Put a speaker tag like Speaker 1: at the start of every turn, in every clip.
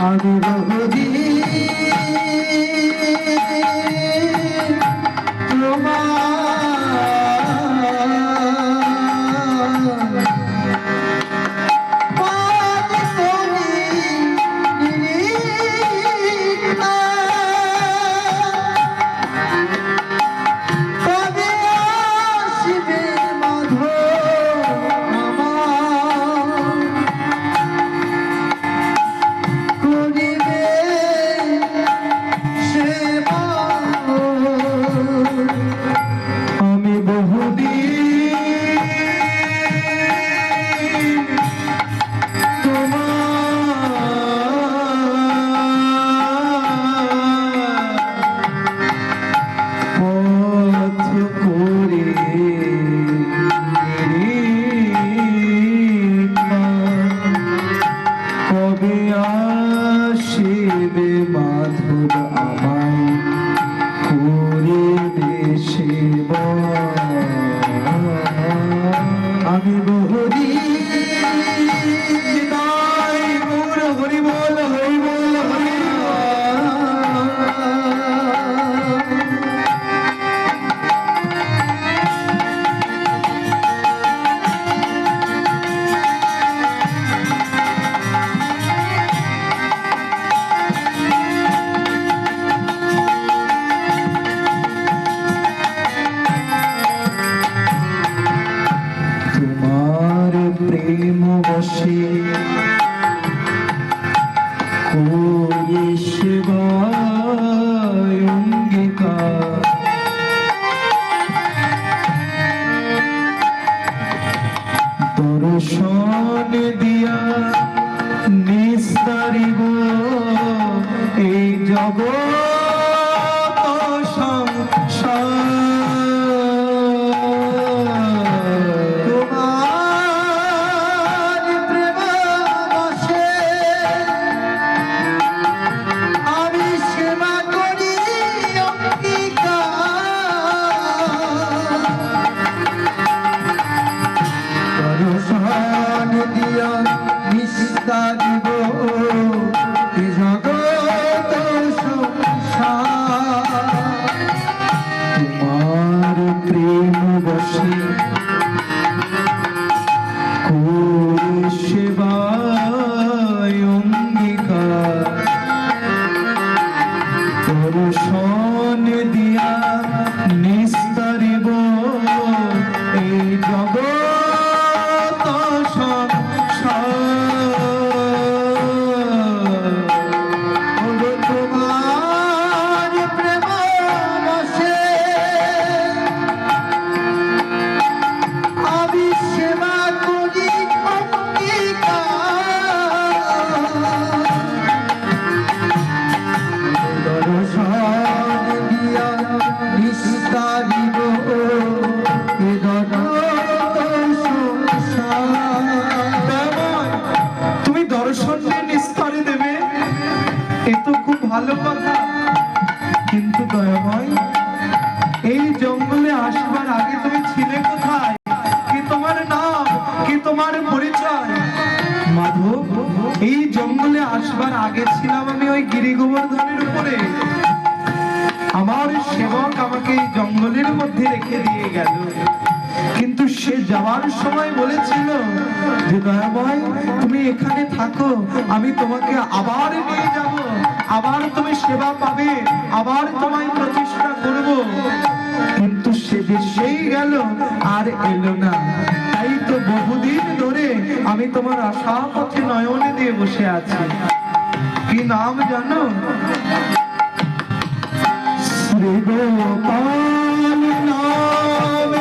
Speaker 1: আমি বহুদিন দর্শন দিয়া নিস্তারিব এই জগৎ সংসার। তোমার প্রেম বশে আমি সেবা করি দর্শন দিয়া নিস্তারিব এই জগৎ সংসার। তোমার প্রেম বশে করি সেবায় অঙ্গীকার। দর্শন দিয়া নিস্তারিব এই জগৎ সংসার। তোমার প্রেম বশে আমি সেবা করি অঙ্গীকার। দর্শন দিয়া নিস্তারিব এ জগৎ সংসার। তুমি দর্শন দিয়ে নিস্তারি দেবে, এ তো খুব ভালো কথা, কিন্তু দয়াময় এই জঙ্গলে আসবার আগে তুমি ছিলে কোথায়? কি তোমার নাম, কি তোমার পরিচয়? মাধব, এই জঙ্গলে আসবার আগে ছিলাম আমি ওই গিরি গোবর্ধনের উপরে। আমার সেবক আমাকে এই জঙ্গলের মধ্যে রেখে দিয়ে গেল, কিন্তু সে যাওয়ার সময় বলেছিল যে দয়াময় তুমি এখানে থাকো, আমি তোমাকে আবার নিয়ে যাব, আবার তুমি সেবা পাবে, আবার তোমায় প্রতিষ্ঠা করব। কিন্তু সে যে সেই গেল আর এলো না। তাই তো বহুদিন ধরে আমি তোমার আশা পথে নয়নে দিয়ে বসে আছি। কি নাম জানো? শ্রী গোপাল নাম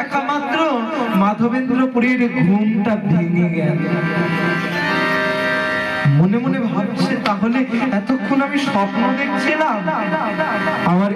Speaker 1: দেখা মাত্র মাধবেন্দ্রপুরীর ঘুমটা ভেঙে গেল। মনে মনে ভাবছে, তাহলে এতক্ষণ আমি স্বপ্ন দেখছিলাম, আমার